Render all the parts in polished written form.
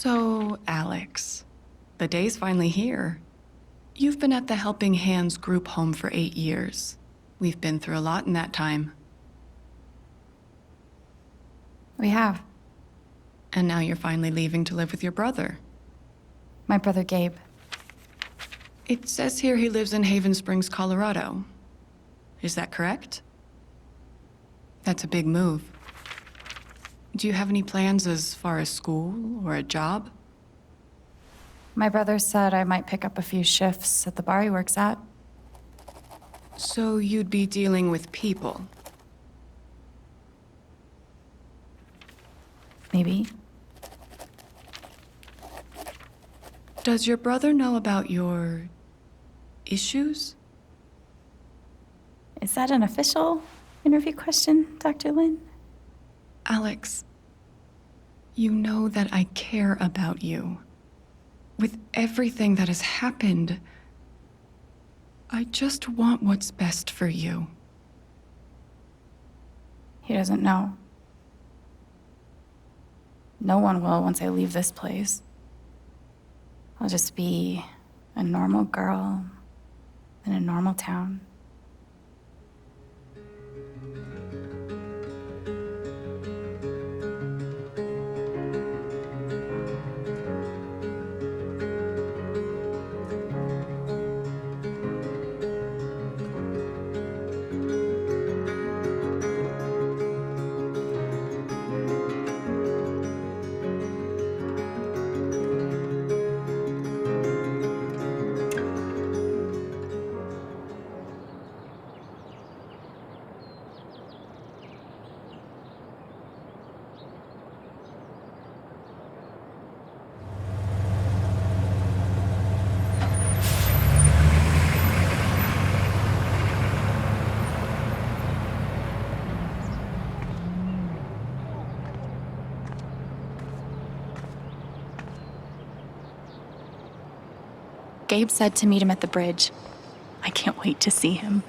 So, Alex, the day's finally here. You've been at the Helping Hands group home for 8 years. We've been through a lot in that time. We have. And now you're finally leaving to live with your brother. My brother Gabe. It says here he lives in Haven Springs, Colorado. Is that correct? That's a big move. Do you have any plans as far as school or a job? My brother said I might pick up a few shifts at the bar he works at. So you'd be dealing with people? Maybe. Does your brother know about your issues? Is that an official interview question, Dr. Lin? Alex, you know that I care about you. With everything that has happened, I just want what's best for you. He doesn't know. No one will once I leave this place. I'll just be a normal girl in a normal town. Gabe said to meet him at the bridge. I can't wait to see him.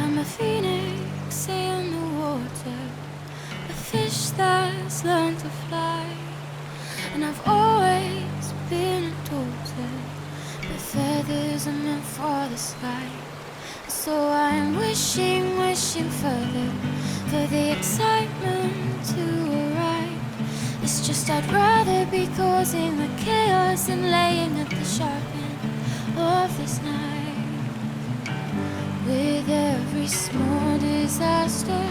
I'm a phoenix in the water, a fish that's learned to fly. And I've always been a daughter, but feathers are meant for the sky. So I'm wishing further for the excitement to arrive. It's just I'd rather be causing the chaos than laying at the sharp end of this night. With every small disaster,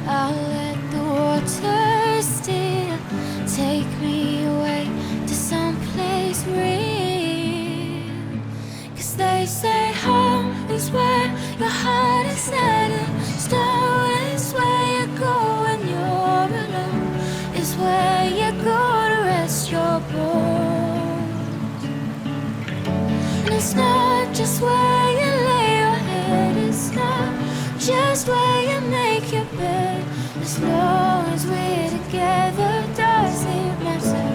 I'll let the water steer. Take me away to some place real. 'Cause they say home is where your heart is set in stone. Is where you go when you're alone. Is where you go to rest your bones. And it's not just where you lay your head. It's not just where you make your bed. As long as we're together, does it matter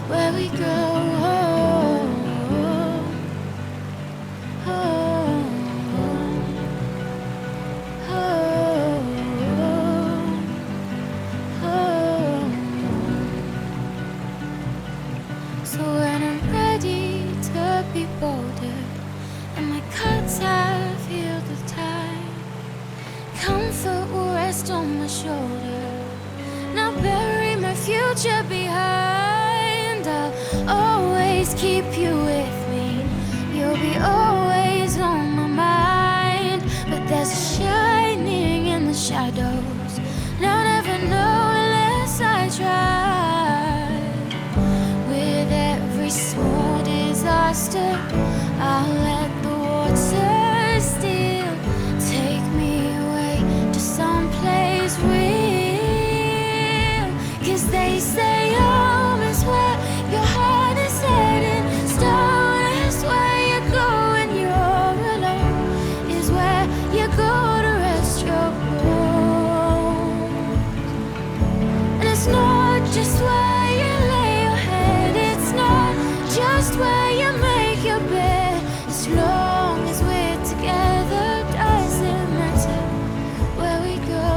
where we go? Oh, oh, oh. older. Now bury my future behind. I'll always keep you with me. You'll be always on my mind. But there's a shining in the shadows, and I'll never know unless I try. With every small disaster, I'll let the water still take me away to someplace real. 'Cause they say home is where your heart is heading. Stone is where you go when you're alone. Is where you go to rest your bones. And it's not just where you lay your head. It's not just where you make your bed. As long as we're together, doesn't matter where we go.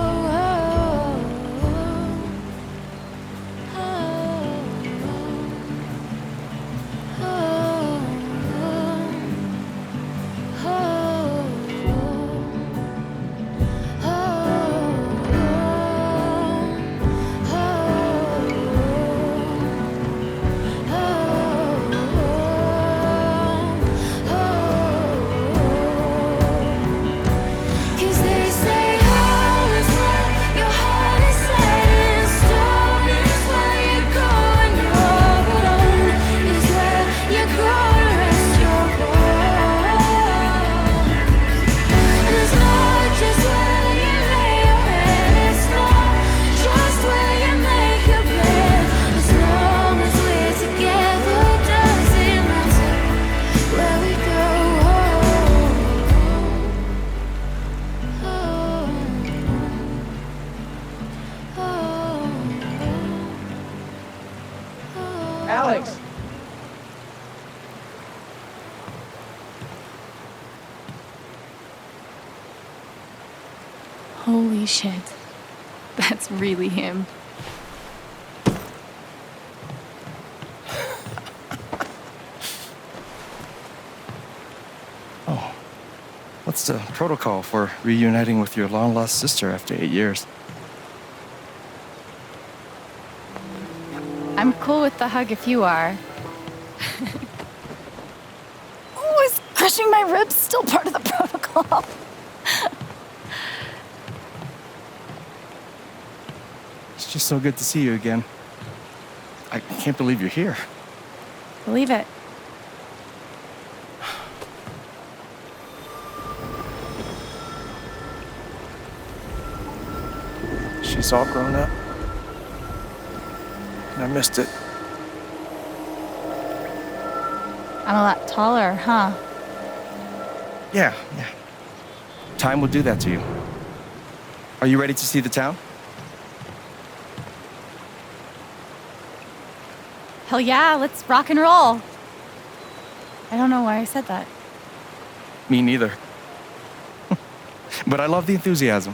Cause they say home is where your heart is heading. Stone is where you go when you're alone. Is where you go to rest your bones. And it's not just where you lay your head. It's not just where you make your bed. As long as we're together, doesn't matter where we go. Alex! Holy shit. That's really him. Oh. What's the protocol for reuniting with your long-lost sister after 8 years? I'm cool with the hug if you are. Oh, is crushing my ribs still part of the protocol? It's just so good to see you again. I can't believe you're here. Believe it. She's all grown up. And I missed it. I'm a lot taller, huh? Yeah. Time will do that to you. Are you ready to see the town? Hell yeah, let's rock and roll. I don't know why I said that. Me neither. But I love the enthusiasm.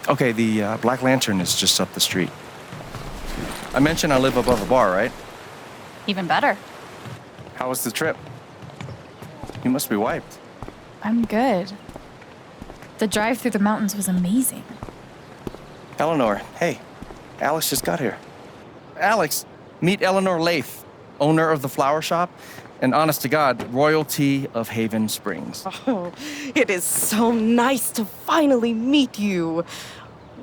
Okay, the Black Lantern is just up the street. I mentioned I live above a bar, right? Even better. How was the trip? You must be wiped. I'm good. The drive through the mountains was amazing. Eleanor, hey, Alex just got here. Alex, meet Eleanor Lath, owner of the flower shop, and honest to God, royalty of Haven Springs. Oh, it is so nice to finally meet you.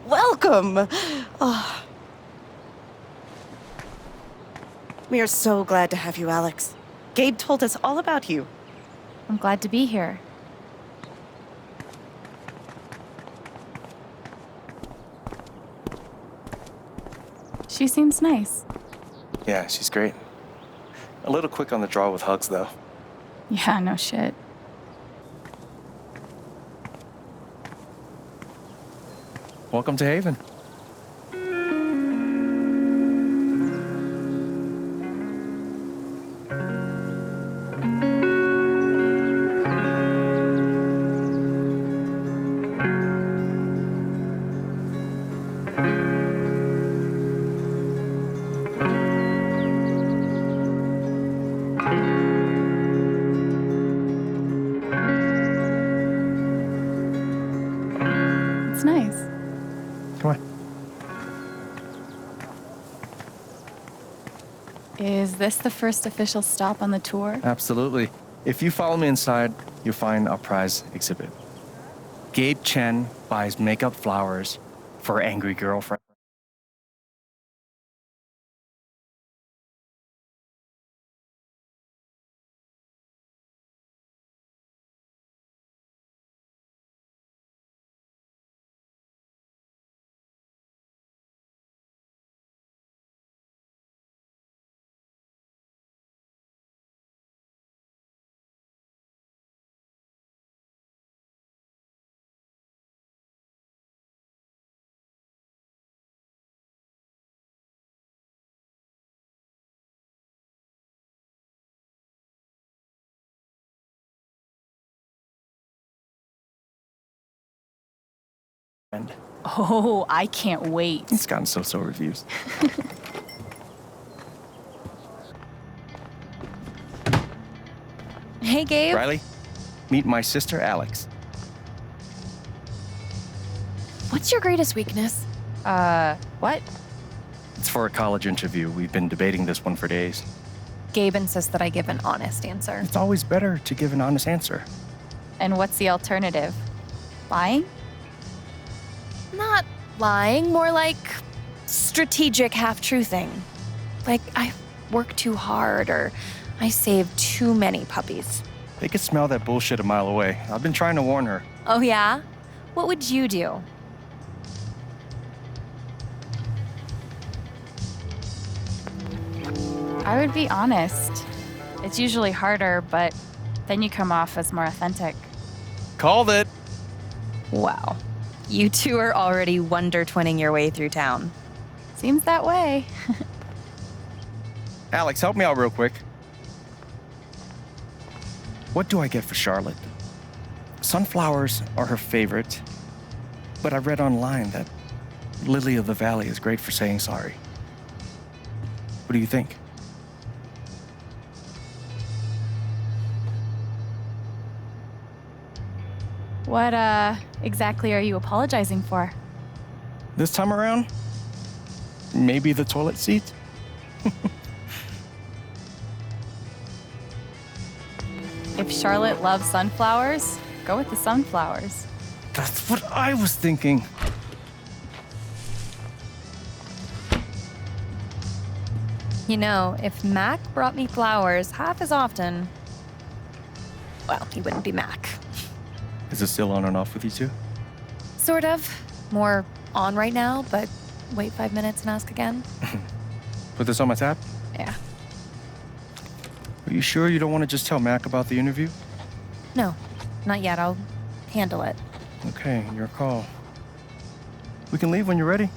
Welcome. Oh. We are so glad to have you, Alex. Gabe told us all about you. I'm glad to be here. She seems nice. Yeah, she's great. A little quick on the draw with hugs, though. Yeah, no shit. Welcome to Haven. It's nice. Come on. Is this the first official stop on the tour? Absolutely. If you follow me inside, you'll find our prize exhibit. Gabe Chen buys makeup flowers for her angry girlfriend. Oh, I can't wait. It's gotten so-so reviews. Hey, Gabe. Riley, meet my sister, Alex. What's your greatest weakness? What? It's for a college interview. We've been debating this one for days. Gabe insists that I give an honest answer. It's always better to give an honest answer. And what's the alternative? Lying? Not lying, more like strategic half-truthing. Like, I work too hard or I save too many puppies. They could smell that bullshit a mile away. I've been trying to warn her. Oh, yeah? What would you do? I would be honest. It's usually harder, but then you come off as more authentic. Called it. Wow. You two are already wonder twinning your way through town. Seems that way. Alex, help me out real quick. What do I get for Charlotte? Sunflowers are her favorite, but I read online that Lily of the Valley is great for saying sorry. What do you think? What, exactly are you apologizing for? This time around, maybe the toilet seat? If Charlotte loves sunflowers, go with the sunflowers. That's what I was thinking. You know, if Mac brought me flowers half as often, well, he wouldn't be Mac. Is it still on and off with you two? Sort of. More on right now, but wait 5 minutes and ask again. Put this on my tab? Yeah. Are you sure you don't want to just tell Mac about the interview? No, not yet. I'll handle it. Okay, your call. We can leave when you're ready.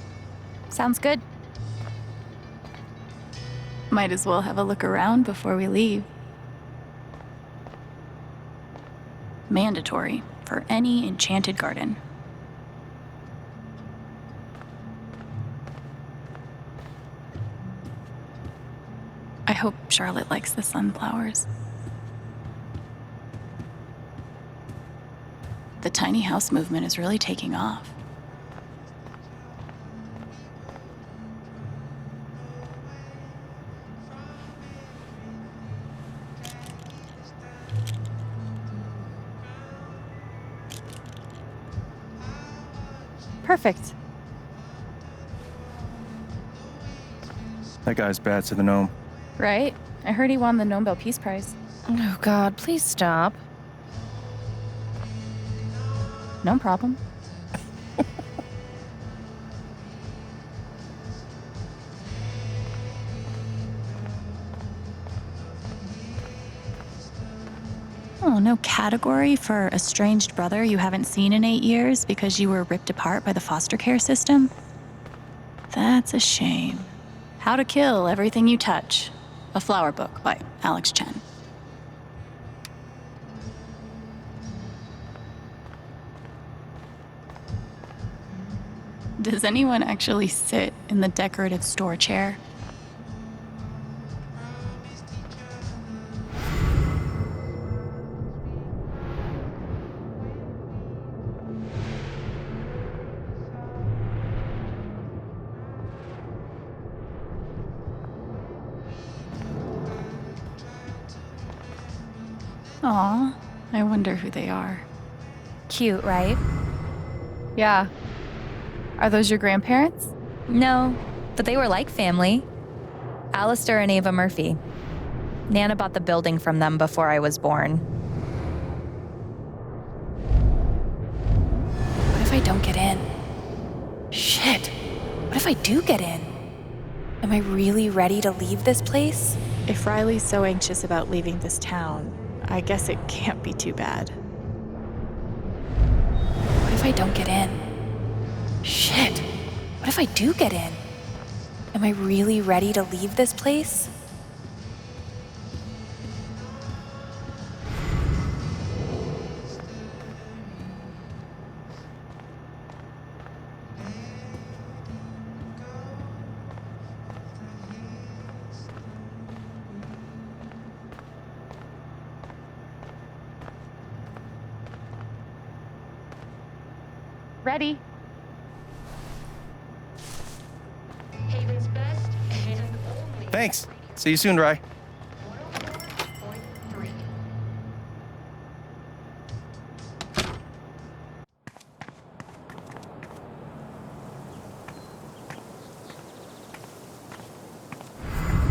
Sounds good. Might as well have a look around before we leave. Mandatory for any enchanted garden. I hope Charlotte likes the sunflowers. The tiny house movement is really taking off. Perfect. That guy's bad to the gnome. Right? I heard he won the Nobel Peace Prize. Oh, God, please stop. No problem. Oh, no category for estranged brother you haven't seen in 8 years because you were ripped apart by the foster care system? That's a shame. How to Kill Everything You Touch. A flower book by Alex Chen. Does anyone actually sit in the decorative store chair? Aw, I wonder who they are. Cute, right? Yeah. Are those your grandparents? No, but they were like family. Alistair and Ava Murphy. Nana bought the building from them before I was born. What if I don't get in? Shit. What if I do get in? Am I really ready to leave this place? If Riley's so anxious about leaving this town, I guess it can't be too bad. What if I don't get in? Shit. What if I do get in? Am I really ready to leave this place? Ready? Haven's best and only. Thanks. See you soon, Rye. 104.3.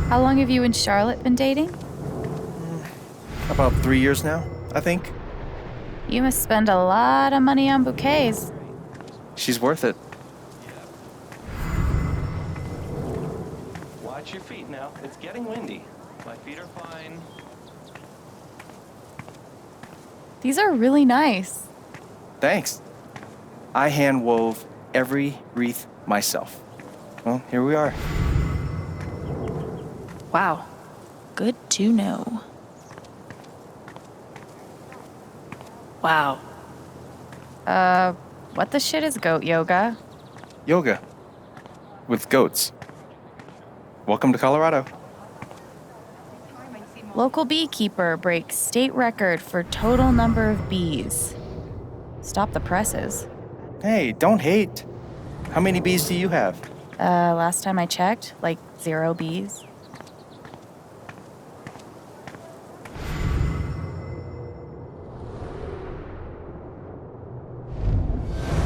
How long have you and Charlotte been dating? About 3 years now, I think. You must spend a lot of money on bouquets. She's worth it. Watch your feet now. It's getting windy. My feet are fine. These are really nice. Thanks. I hand wove every wreath myself. Well, here we are. Wow. Good to know. Wow. What the shit is goat yoga? Yoga. With goats. Welcome to Colorado. Local beekeeper breaks state record for total number of bees. Stop the presses. Hey, don't hate. How many bees do you have? Last time I checked, like 0 bees.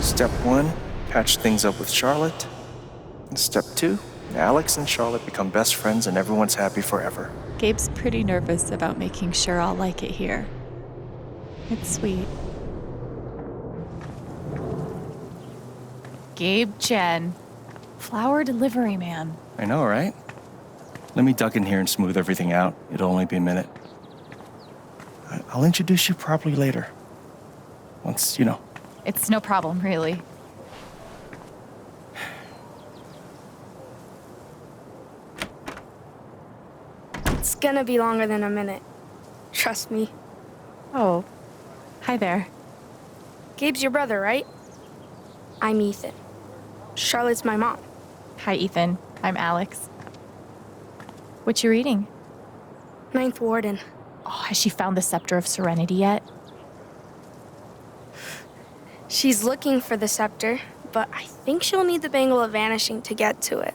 Step 1, patch things up with Charlotte. Step 2, Alex and Charlotte become best friends and everyone's happy forever. Gabe's pretty nervous about making sure I'll like it here. It's sweet. Gabe Chen, flower delivery man. I know, right? Let me duck in here and smooth everything out. It'll only be a minute. I'll introduce you properly later. Once, you know. It's no problem, really. It's gonna be longer than a minute. Trust me. Oh, hi there. Gabe's your brother, right? I'm Ethan. Charlotte's my mom. Hi, Ethan. I'm Alex. What you reading? Ninth Warden. Oh, has she found the Scepter of Serenity yet? She's looking for the scepter, but I think she'll need the Bangle of Vanishing to get to it.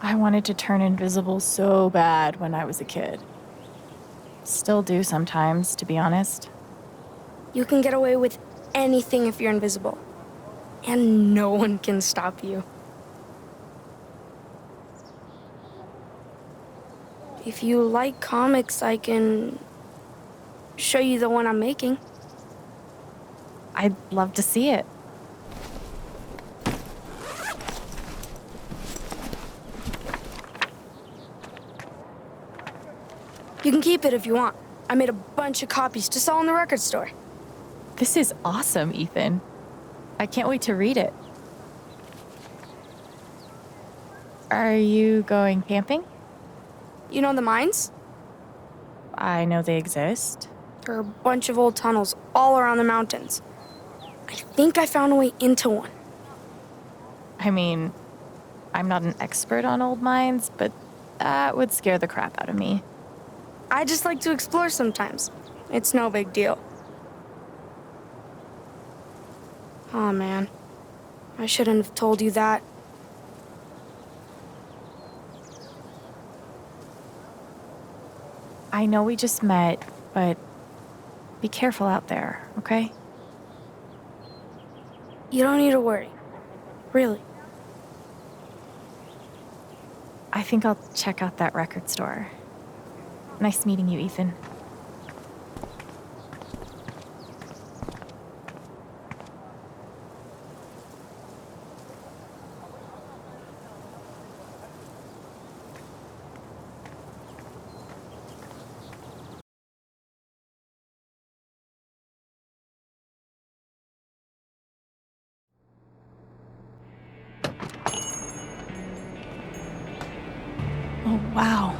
I wanted to turn invisible so bad when I was a kid. Still do sometimes, to be honest. You can get away with anything if you're invisible. And no one can stop you. If you like comics, I can show you the one I'm making. I'd love to see it. You can keep it if you want. I made a bunch of copies to sell in the record store. This is awesome, Ethan. I can't wait to read it. Are you going camping? You know the mines? I know they exist. There are a bunch of old tunnels all around the mountains. I think I found a way into one. I mean, I'm not an expert on old mines, but that would scare the crap out of me. I just like to explore sometimes. It's no big deal. Oh man, I shouldn't have told you that. I know we just met, but be careful out there, okay? You don't need to worry. Really. I think I'll check out that record store. Nice meeting you, Ethan. Oh, wow.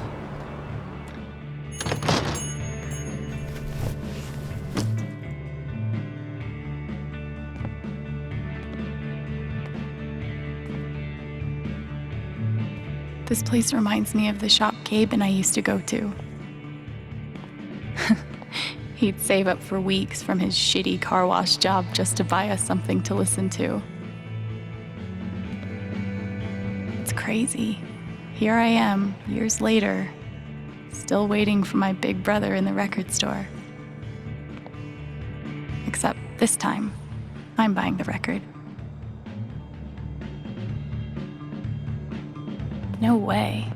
This place reminds me of the shop Gabe and I used to go to. He'd save up for weeks from his shitty car wash job just to buy us something to listen to. It's crazy. Here I am, years later, still waiting for my big brother in the record store. Except this time, I'm buying the record. No way.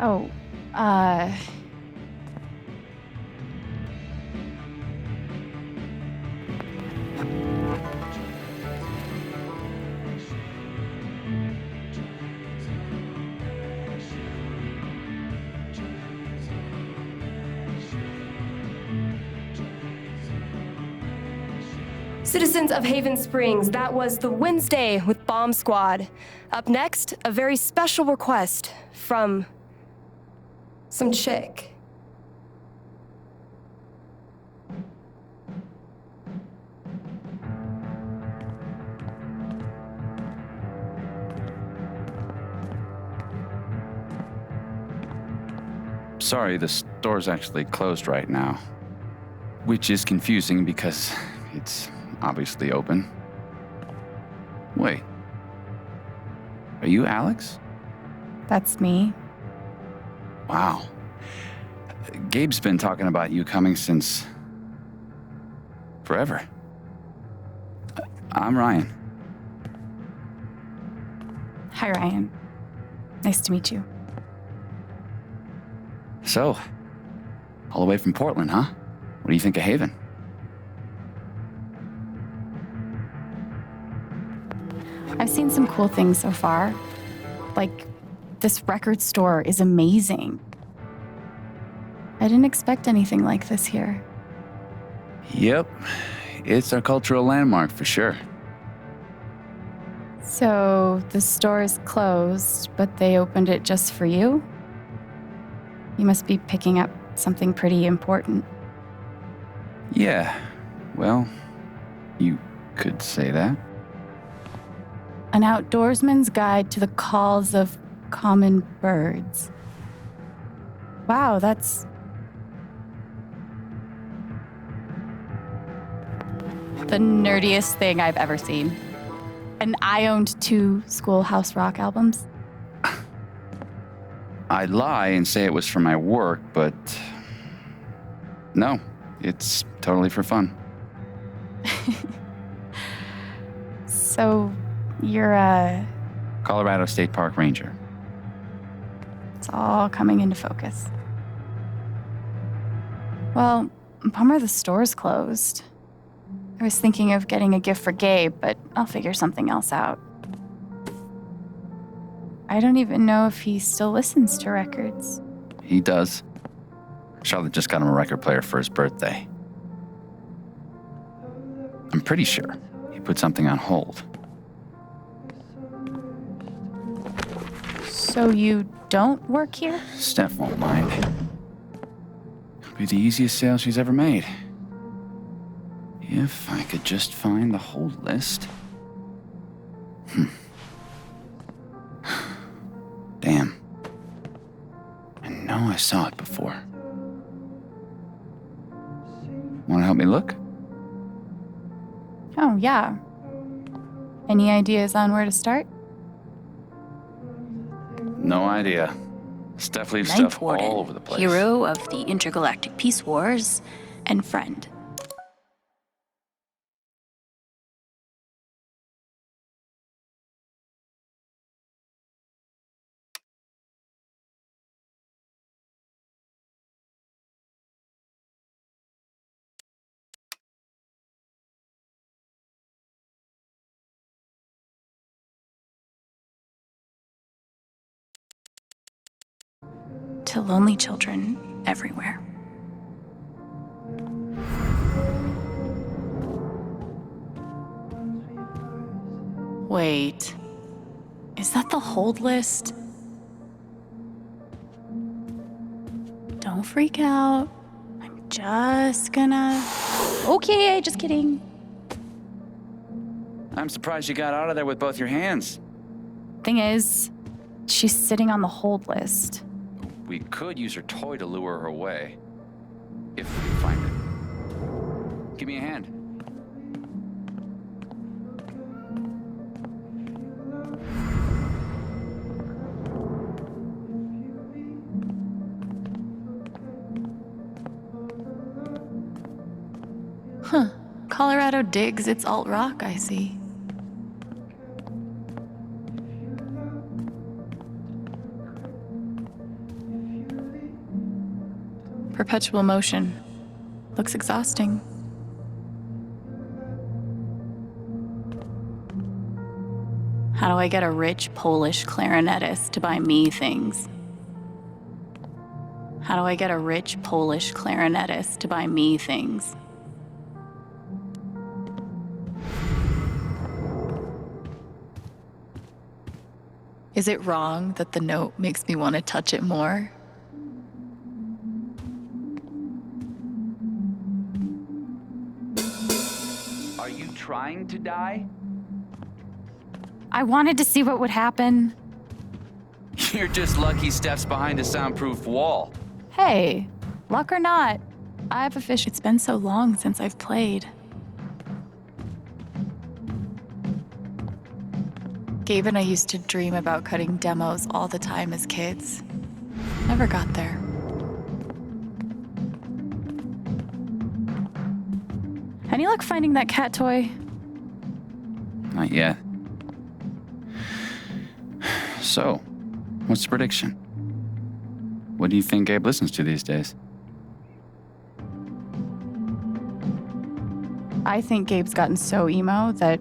Oh, Citizens of Haven Springs, that was the Wednesday with Bomb Squad. Up next, a very special request from some chick. Sorry, the store's actually closed right now. Which is confusing because it's obviously open. Wait. Are you Alex? that's me. Wow. Gabe's been talking about you coming since forever. I'm Ryan. Hi, Ryan. Nice to meet you. So, all the way from Portland, huh? What do you think of Haven? I've seen some cool things so far. Like, this record store is amazing. I didn't expect anything like this here. Yep. It's our cultural landmark for sure. So, the store is closed, but they opened it just for you? You must be picking up something pretty important. Yeah. Well, you could say that. An outdoorsman's guide to the calls of common birds. Wow, that's... the nerdiest thing I've ever seen. And I owned 2 Schoolhouse Rock albums. I'd lie and say it was for my work, but no, it's totally for fun. So, you're a... Colorado State Park Ranger. It's all coming into focus. Well, bummer the store's closed. I was thinking of getting a gift for Gabe, but I'll figure something else out. I don't even know if he still listens to records. He does. Charlotte just got him a record player for his birthday. I'm pretty sure he put something on hold. So you don't work here? Steph won't mind. It'll be the easiest sale she's ever made. If I could just find the hold list. Damn. I know I saw it before. Want to help me look? Oh, yeah. Any ideas on where to start? No idea. Steph leaves Ninth stuff Warden, all over the place. hero of the intergalactic peace wars, and friend. To lonely children everywhere. Wait, is that the hold list? Don't freak out. I'm just gonna... Okay, just kidding. I'm surprised you got out of there with both your hands. Thing is, she's sitting on the hold list. We could use her toy to lure her away. If we can find her. Give me a hand. Huh. Colorado digs its alt rock, I see. Perpetual motion. Looks exhausting. How do I get a rich Polish clarinetist to buy me things? How do I get a rich Polish clarinetist to buy me things? Is it wrong that the note makes me want to touch it more? Are you trying to die? I wanted to see what would happen. You're just lucky Steph's behind a soundproof wall. Hey, luck or not, I have a fish. It's been so long since I've played. Gabe and I used to dream about cutting demos all the time as kids. Never got there. Any luck finding that cat toy? Not yet. So, what's the prediction? What do you think Gabe listens to these days? I think Gabe's gotten so emo that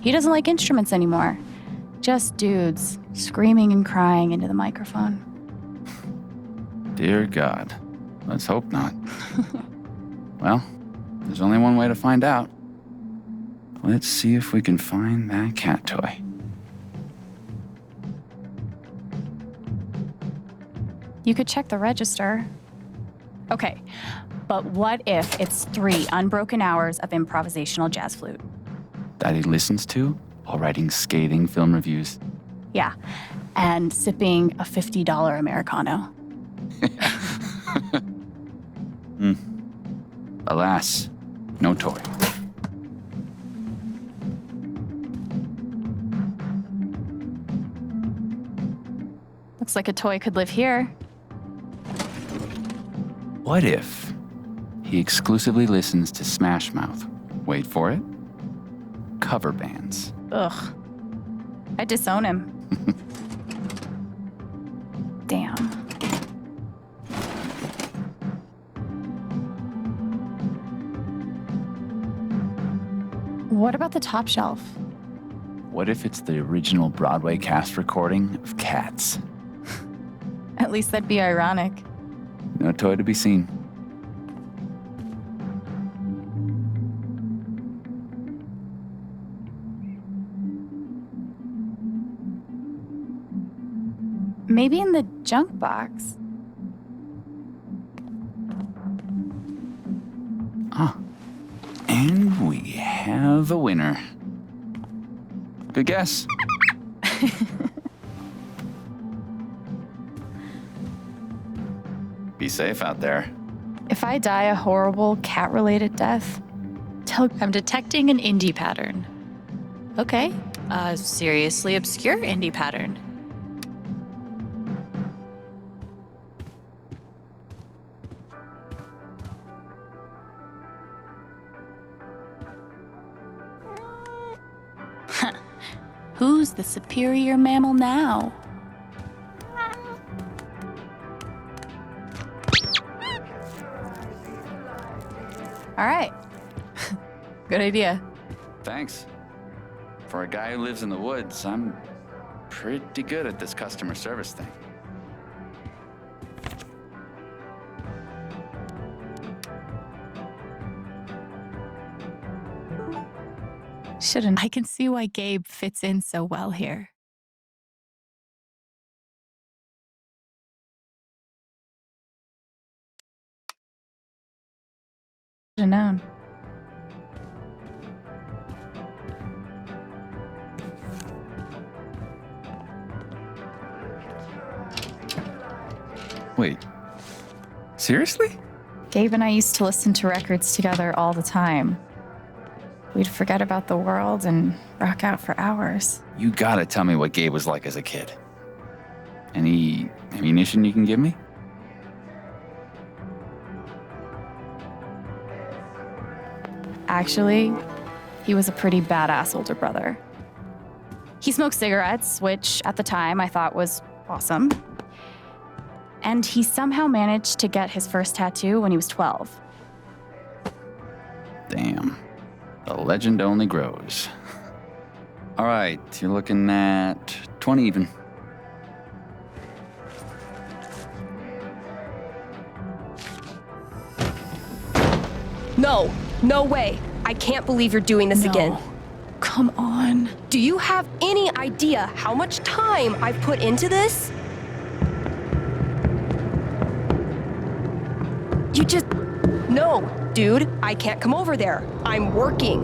he doesn't like instruments anymore. Just dudes screaming and crying into the microphone. Dear God, let's hope not. Well, there's only one way to find out. Let's see if we can find that cat toy. You could check the register. Okay, but what if it's 3 unbroken hours of improvisational jazz flute? That he listens to while writing scathing film reviews. Yeah, and sipping a $50 Americano. Alas, no toy. Looks like a toy could live here. What if he exclusively listens to Smash Mouth? Wait for it. Cover bands. Ugh. I disown him. Damn. What about the top shelf? What if it's the original Broadway cast recording of Cats? At least that'd be ironic. No toy to be seen. Maybe in the junk box. Ah. And we have a winner. Good guess. Be safe out there. If I die a horrible cat-related death, I'm detecting an indie pattern. Okay, a seriously obscure indie pattern. Who's the superior mammal now? All right. Good idea. Thanks. For a guy who lives in the woods, I'm pretty good at this customer service thing. Shouldn't. I can see why Gabe fits in so well here. Should have known. Wait. Seriously? Gabe and I used to listen to records together all the time. We'd forget about the world and rock out for hours. You gotta tell me what Gabe was like as a kid. Any ammunition you can give me? Actually, he was a pretty badass older brother. He smoked cigarettes, which at the time I thought was awesome. And he somehow managed to get his first tattoo when he was 12. Damn. The legend only grows. All right, you're looking at 20 even. No, no way. I can't believe you're doing this again. Come on. Do you have any idea how much time I've put into this? You just... No, dude, I can't come over there. I'm working.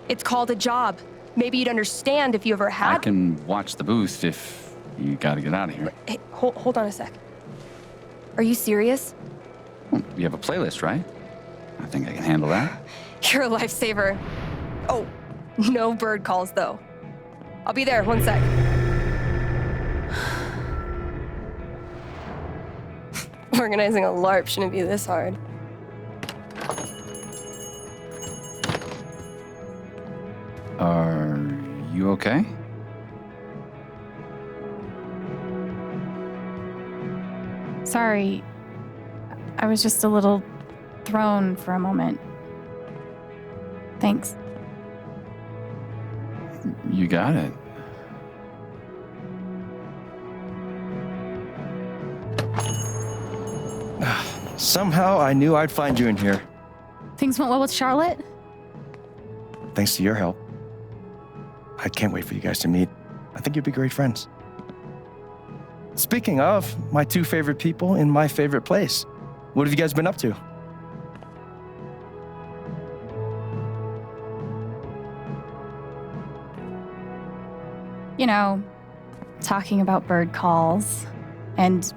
It's called a job. Maybe you'd understand if you ever had... I can watch the booth if you gotta get out of here. Hey, hold on a sec. Are you serious? Well, you have a playlist, right? I think I can handle that. You're a lifesaver. Oh, no bird calls, though. I'll be there, 1 sec. Organizing a LARP shouldn't be this hard. Are you okay? Sorry. I was just a little thrown for a moment. Thanks. You got it. Somehow I knew I'd find you in here. Things went well with Charlotte? Thanks to your help. I can't wait for you guys to meet. I think you'll be great friends. Speaking of, my two favorite people in my favorite place. What have you guys been up to? You know, talking about bird calls and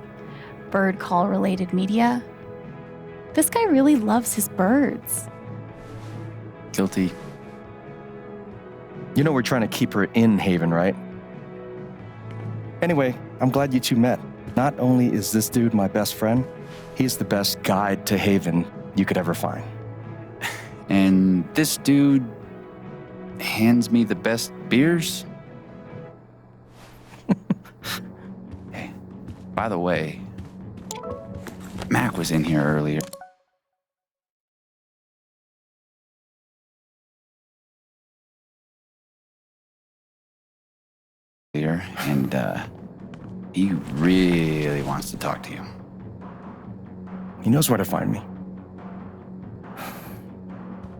bird call related media. This guy really loves his birds. Guilty. You know we're trying to keep her in Haven, right? Anyway, I'm glad you two met. Not only is this dude my best friend, he's the best guide to Haven you could ever find. And this dude hands me the best beers? Hey, by the way, Mac was in here earlier. And he really wants to talk to you. He knows where to find me.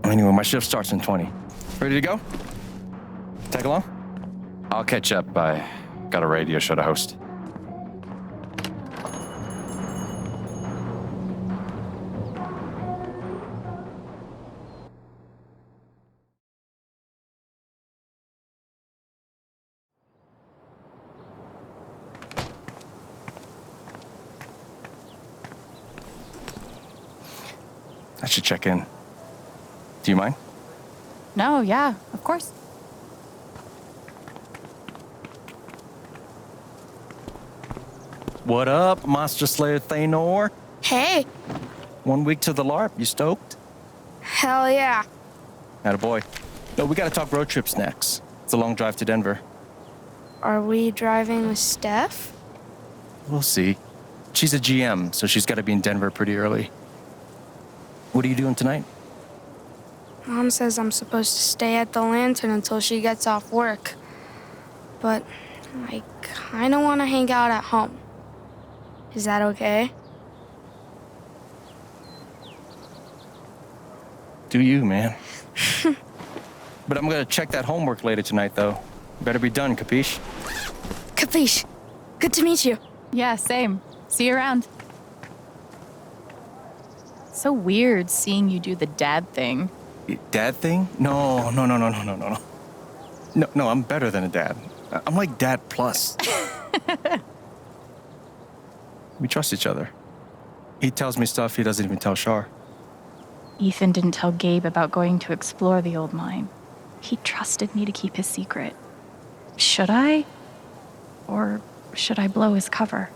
Anyway, my shift starts in 20. Ready to go? Tag along? I'll catch up. I got a radio show to host. I should check in. Do you mind? No, yeah, of course. What up, Monster Slayer Thanor? Hey, 1 week to the LARP. You stoked? hell yeah. Attaboy. No, we gotta talk road trips next. It's a long drive to Denver. Are we driving with Steph? We'll see. She's a GM, so she's gotta be in Denver pretty early. What are you doing tonight? Mom says I'm supposed to stay at the Lantern until she gets off work. But I kinda wanna hang out at home. Is that okay? Do you, man? But I'm gonna check that homework later tonight, though. Better be done, capiche? Capiche. Good to meet you. Yeah, same. See you around. So weird seeing you do the dad thing. Dad thing? No. No, I'm better than a dad. I'm like dad plus. We trust each other. He tells me stuff he doesn't even tell Shar. Ethan didn't tell Gabe about going to explore the old mine. He trusted me to keep his secret. Should I? Or should I blow his cover?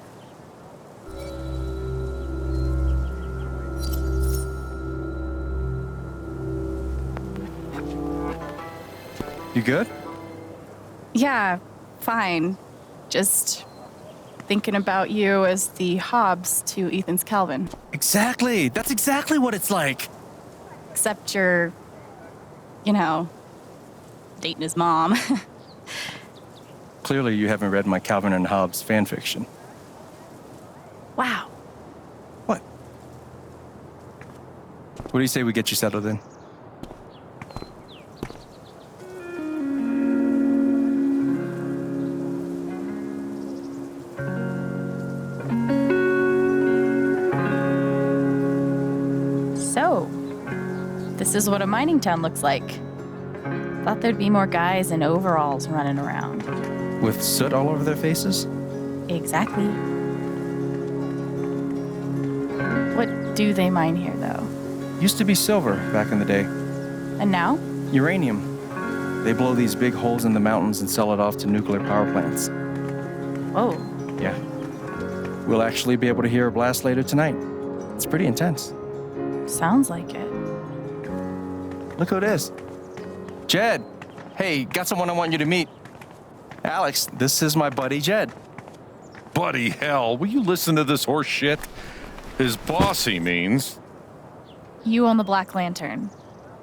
You good? Yeah, fine. Just thinking about you as the Hobbs to Ethan's Calvin. Exactly. That's exactly what it's like. Except you're, dating his mom. Clearly, you haven't read my Calvin and Hobbes fan fiction. Wow. What? What do you say we get you settled in? So, this is what a mining town looks like. Thought there'd be more guys in overalls running around. With soot all over their faces? Exactly. What do they mine here, though? Used to be silver back in the day. And now? Uranium. They blow these big holes in the mountains and sell it off to nuclear power plants. Whoa. Yeah. We'll actually be able to hear a blast later tonight. It's pretty intense. Sounds like it. Look who it is. Jed. Hey, got someone I want you to meet. Alex, this is my buddy Jed. Buddy hell, will you listen to this horse shit? His boss, he means. You own the Black Lantern.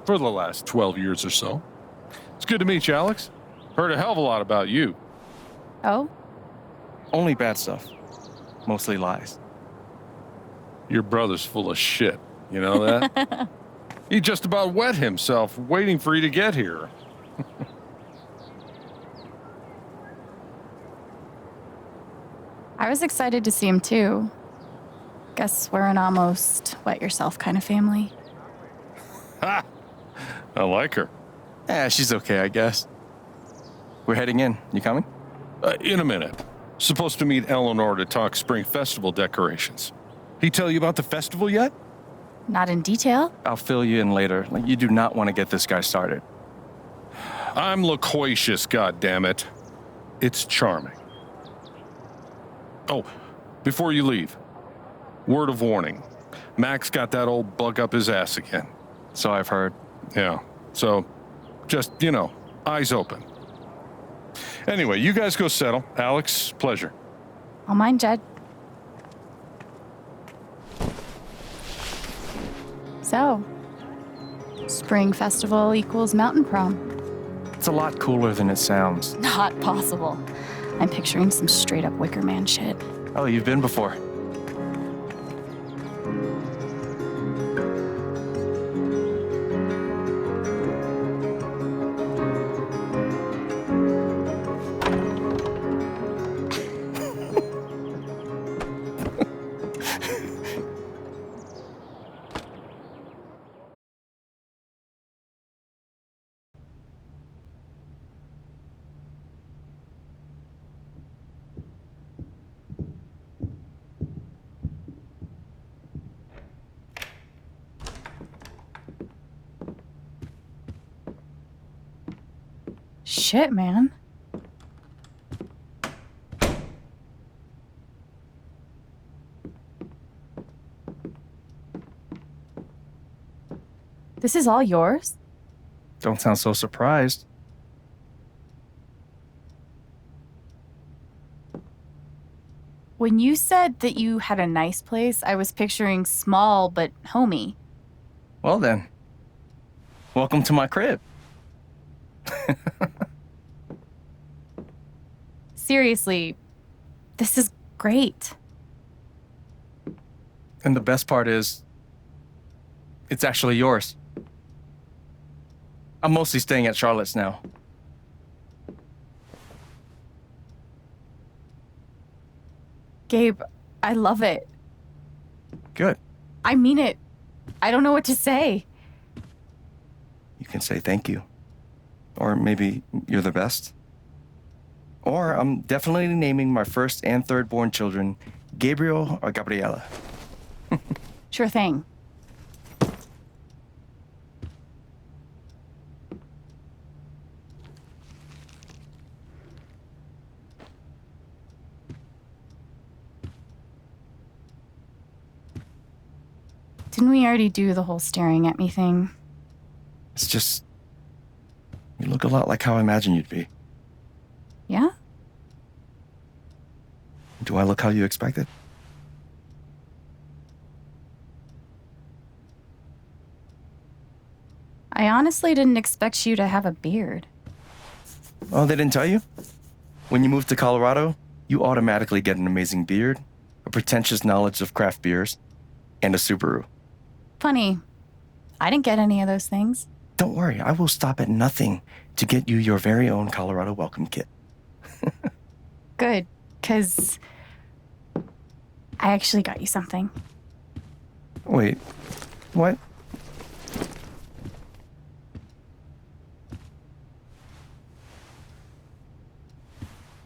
For the last 12 years or so. It's good to meet you, Alex. Heard a hell of a lot about you. Oh? Only bad stuff. Mostly lies. Your brother's full of shit. You know that? He just about wet himself waiting for you to get here. I was excited to see him too. Guess we're an almost wet yourself kind of family. Ha! I like her. Yeah, she's okay, I guess. We're heading in. You coming? In a minute. Supposed to meet Eleanor to talk spring festival decorations. He tell you about the festival yet? Not in detail. I'll fill you in later. You do not want to get this guy started. I'm loquacious, goddammit. It's charming. Oh, before you leave, word of warning. Max got that old bug up his ass again. So I've heard. Yeah, so just, eyes open. Anyway, you guys go settle. Alex, pleasure. I'll mind Jed. So, spring festival equals mountain prom. It's a lot cooler than it sounds. Not possible. I'm picturing some straight up Wicker Man shit. Oh, you've been before. Shit, man. This is all yours? Don't sound so surprised. When you said that you had a nice place, I was picturing small but homey. Well then, welcome to my crib. Seriously, this is great. And the best part is, it's actually yours. I'm mostly staying at Charlotte's now. Gabe, I love it. Good. I mean it. I don't know what to say. You can say thank you. Or maybe you're the best. Or I'm definitely naming my first and third born children Gabriel or Gabriela. Sure thing. Didn't we already do the whole staring at me thing? It's just, you look a lot like how I imagined you'd be. Yeah? Do I look how you expected? I honestly didn't expect you to have a beard. Oh, they didn't tell you? When you move to Colorado, you automatically get an amazing beard, a pretentious knowledge of craft beers, and a Subaru. Funny. I didn't get any of those things. Don't worry, I will stop at nothing to get you your very own Colorado welcome kit. Good, because I actually got you something. Wait, what?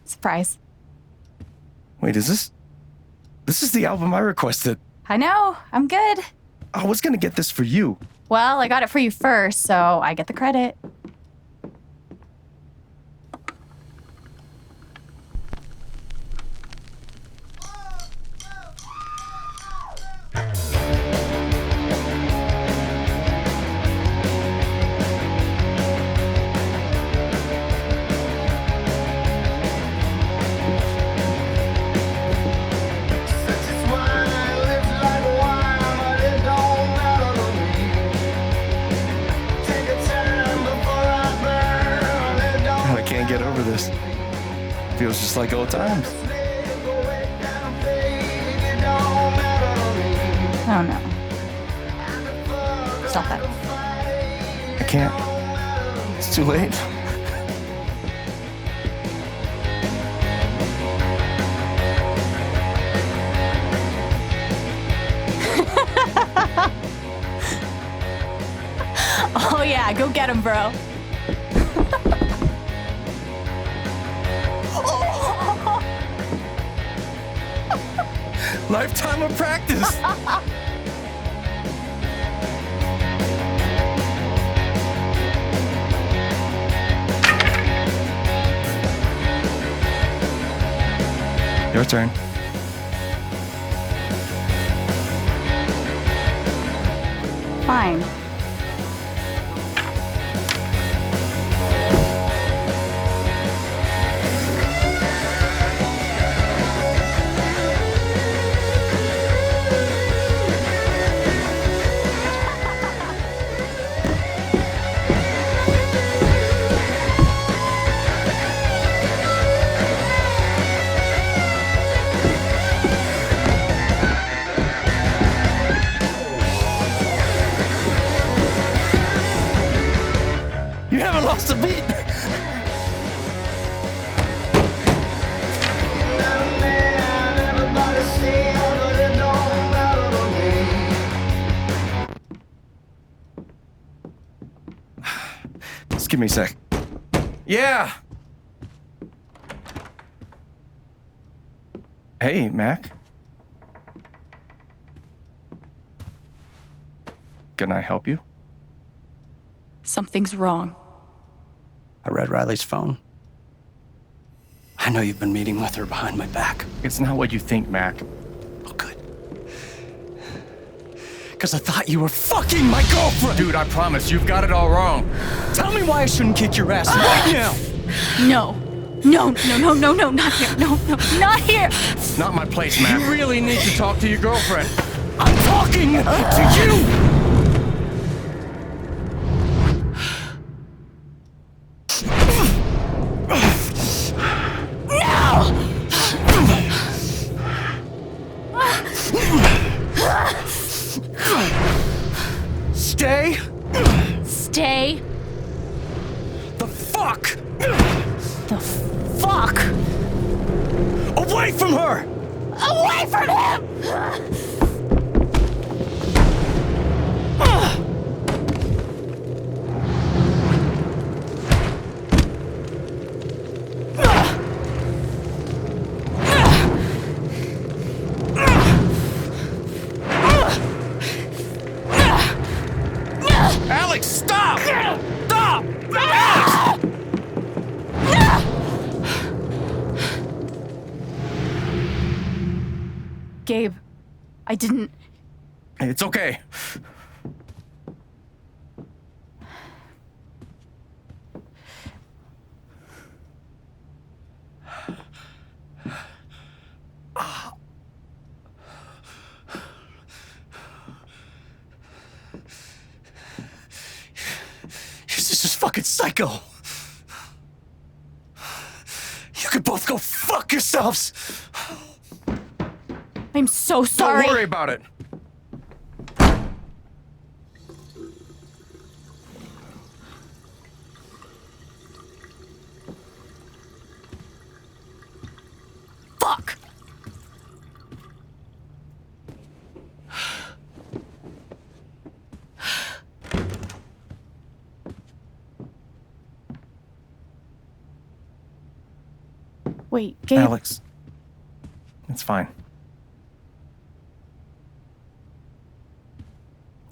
Surprise. Wait, is this? This is the album I requested. I know, I'm good. I was gonna get this for you. Well, I got it for you first, so I get the credit. I can't get over this. Feels just like old times. Oh no. Stop that. I can't. It's too late. Oh yeah, go get him, bro. Lifetime of practice. Your turn. Fine. You haven't lost a beat. Just give me a sec. Yeah. Hey, Mac. Can I help you? Something's wrong. I read Riley's phone. I know you've been meeting with her behind my back. It's not what you think, Mac. Oh, good. Because I thought you were fucking my girlfriend! Dude, I promise, you've got it all wrong. Tell me why I shouldn't kick your ass right now! No. No, not here. No, not here. It's not my place, Mac. You really need to talk to your girlfriend. I'm talking to you! Stay? Stay. The fuck? The fuck? Away from her! Away from him! Alex, stop! Stop! Alex! Gabe, I didn't. It's okay. Your sister's fucking psycho. You could both go fuck yourselves. I'm so sorry. Don't worry about it. Fuck. Wait, Gabe. Alex, it's fine.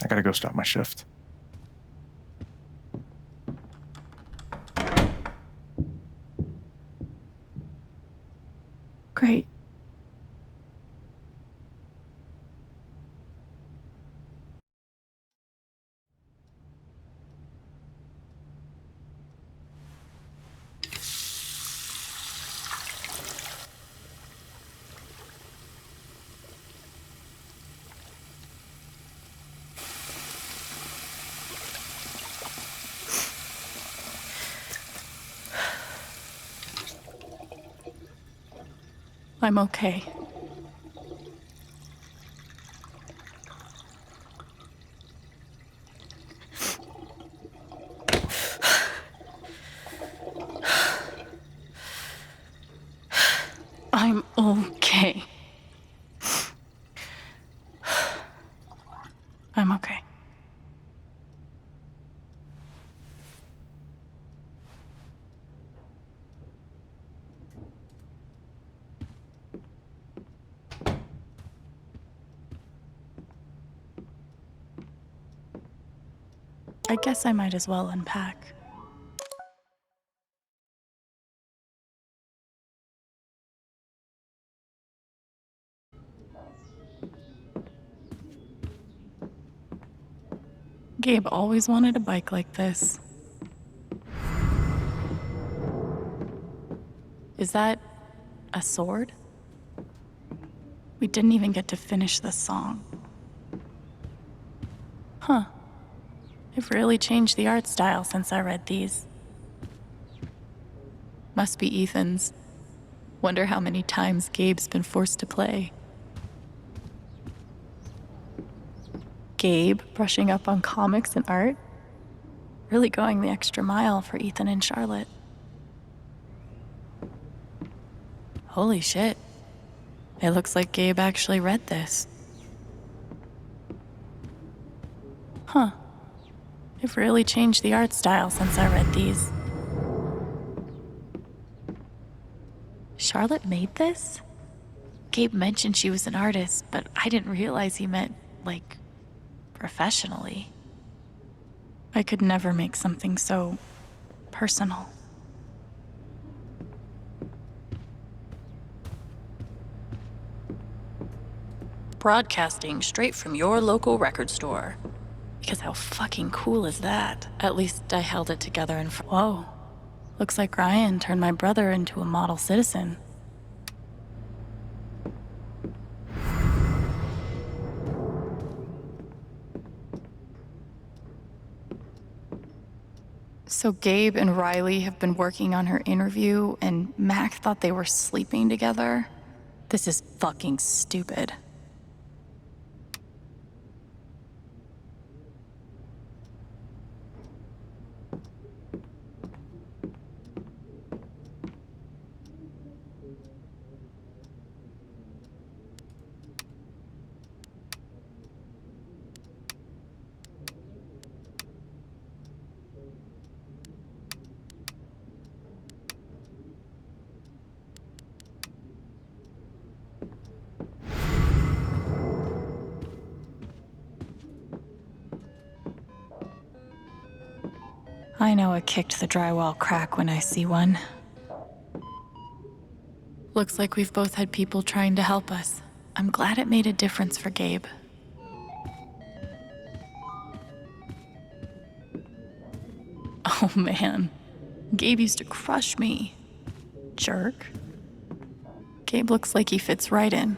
I gotta go stop my shift. Great. I'm okay. I'm okay. I'm okay. I guess I might as well unpack. Gabe always wanted a bike like this. Is that a sword? We didn't even get to finish the song. Huh. I've really changed the art style since I read these. Must be Ethan's. Wonder how many times Gabe's been forced to play. Gabe brushing up on comics and art. Really going the extra mile for Ethan and Charlotte. Holy shit. It looks like Gabe actually read this. Huh. I've really changed the art style since I read these. Charlotte made this? Gabe mentioned she was an artist, but I didn't realize he meant, like, professionally. I could never make something so personal. Broadcasting straight from your local record store. Because how fucking cool is that? At least I held it together and whoa. Looks like Ryan turned my brother into a model citizen. So Gabe and Riley have been working on her interview, and Mac thought they were sleeping together? This is fucking stupid. I know it kicked the drywall crack when I see one. Looks like we've both had people trying to help us. I'm glad it made a difference for Gabe. Oh man, Gabe used to crush me. Jerk. Gabe looks like he fits right in.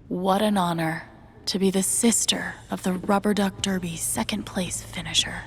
What an honor to be the sister of the Rubber Duck Derby's second place finisher.